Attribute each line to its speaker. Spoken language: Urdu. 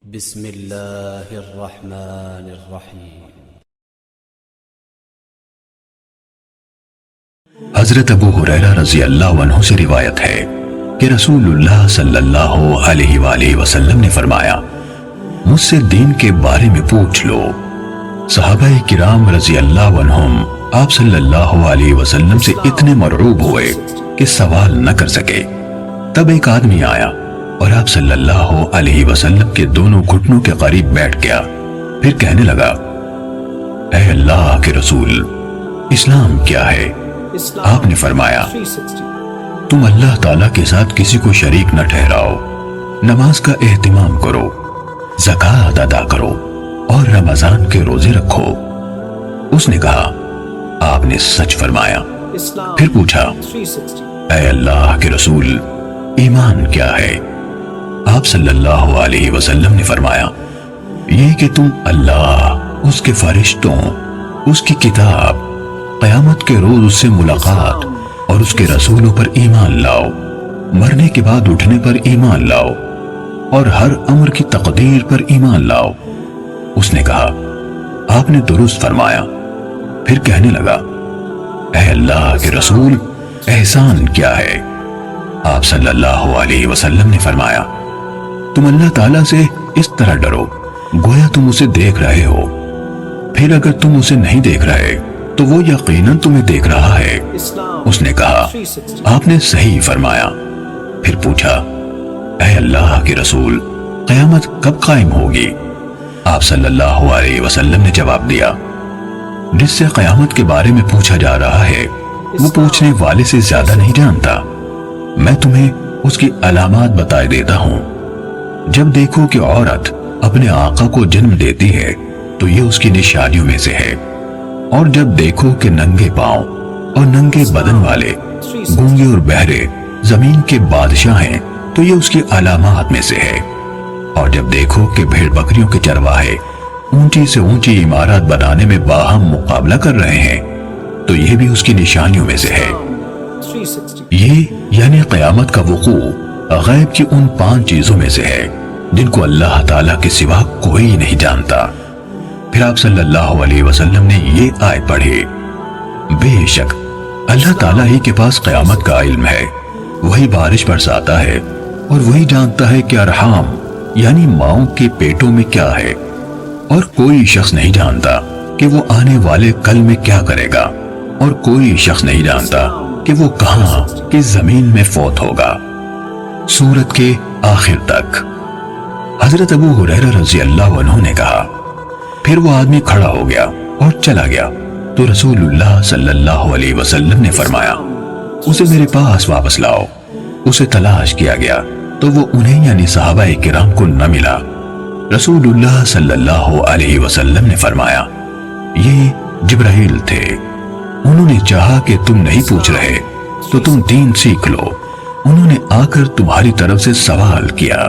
Speaker 1: بسم اللہ الرحمن الرحیم۔
Speaker 2: حضرت ابو ہریرہ رضی اللہ عنہ سے روایت ہے کہ رسول اللہ صلی اللہ علیہ وآلہ وسلم نے فرمایا، مجھ سے دین کے بارے میں پوچھ لو۔ صحابہ کرام رضی اللہ عنہم آپ صلی اللہ علیہ وسلم سے اتنے مرعوب ہوئے کہ سوال نہ کر سکے۔ تب ایک آدمی آیا اور آپ صلی اللہ علیہ وسلم کے دونوں گھٹنوں کے قریب بیٹھ گیا، پھر کہنے لگا، اے اللہ کے رسول، اسلام کیا ہے؟ آپ نے فرمایا، تم اللہ تعالیٰ کے ساتھ کسی کو شریک نہ ٹھہراؤ، نماز کا اہتمام کرو، زکوٰۃ ادا کرو اور رمضان کے روزے رکھو۔ اس نے کہا، آپ نے سچ فرمایا۔ پھر پوچھا، اے اللہ کے رسول، ایمان کیا ہے؟ آپ صلی اللہ علیہ وسلم نے فرمایا، یہ کہ تم اللہ، اس کے فرشتوں، اس کی کتاب، قیامت کے روز اس سے ملاقات اور اس کے رسولوں پر ایمان لاؤ، مرنے کے بعد اٹھنے پر ایمان لاؤ اور ہر امر کی تقدیر پر ایمان لاؤ۔ اس نے کہا، آپ نے درست فرمایا۔ پھر کہنے لگا، اے اللہ کے رسول، احسان کیا ہے؟ آپ صلی اللہ علیہ وسلم نے فرمایا، تم اللہ تعالیٰ سے اس طرح ڈرو گویا تم اسے دیکھ رہے ہو، پھر اگر تم اسے نہیں دیکھ رہے تو وہ یقیناً تمہیں دیکھ رہا ہے۔ اس نے کہا، آپ نے صحیح فرمایا۔ پھر پوچھا، اے اللہ کے رسول، قیامت کب قائم ہوگی؟ آپ صلی اللہ علیہ وسلم نے جواب دیا، جس سے قیامت کے بارے میں پوچھا جا رہا ہے وہ پوچھنے والے سے زیادہ نہیں جانتا۔ میں تمہیں اس کی علامات بتائے دیتا ہوں۔ جب دیکھو کہ عورت اپنے آقا کو جنم دیتی ہے تو یہ اس کی نشانیوں میں سے ہے، اور جب دیکھو کہ ننگے پاؤں اور ننگے بدن والے، گونگے اور بہرے زمین کے بادشاہ ہیں تو یہ اس کی علامات میں سے ہے، اور جب دیکھو کہ بھیڑ بکریوں کے چرواہے اونچی سے اونچی عمارات بنانے میں باہم مقابلہ کر رہے ہیں تو یہ بھی اس کی نشانیوں میں سے ہے۔ یہ یعنی قیامت کا وقوع غیب کی ان 5 چیزوں میں سے ہے جن کو اللہ تعالیٰ کے سوا کوئی نہیں جانتا۔ پھر آپ صلی اللہ علیہ وسلم نے یہ آیت پڑھی، بے شک اللہ تعالیٰ ہی کے پاس قیامت کا علم ہے، وہی بارش برساتا ہے اور وہی جانتا ہے کہ ارحام یعنی ماؤں کے پیٹوں میں کیا ہے، اور کوئی شخص نہیں جانتا کہ وہ آنے والے کل میں کیا کرے گا، اور کوئی شخص نہیں جانتا کہ وہ کہاں کس زمین میں فوت ہوگا۔ سورت کے آخر تک۔ حضرت ابو ہریرہ رضی اللہ عنہ نے کہا، پھر وہ آدمی کھڑا ہو گیا اور چلا گیا تو رسول اللہ صلی اللہ علیہ وسلم نے فرمایا، اسے میرے پاس واپس لاؤ۔ اسے تلاش کیا گیا تو وہ انہیں یعنی صحابہ کرام کو نہ ملا۔ رسول اللہ صلی اللہ علیہ وسلم نے فرمایا، یہ جبرائیل تھے، انہوں نے چاہا کہ تم نہیں پوچھ رہے تو تم دین سیکھ لو، انہوں نے آ کر تمہاری طرف سے سوال کیا۔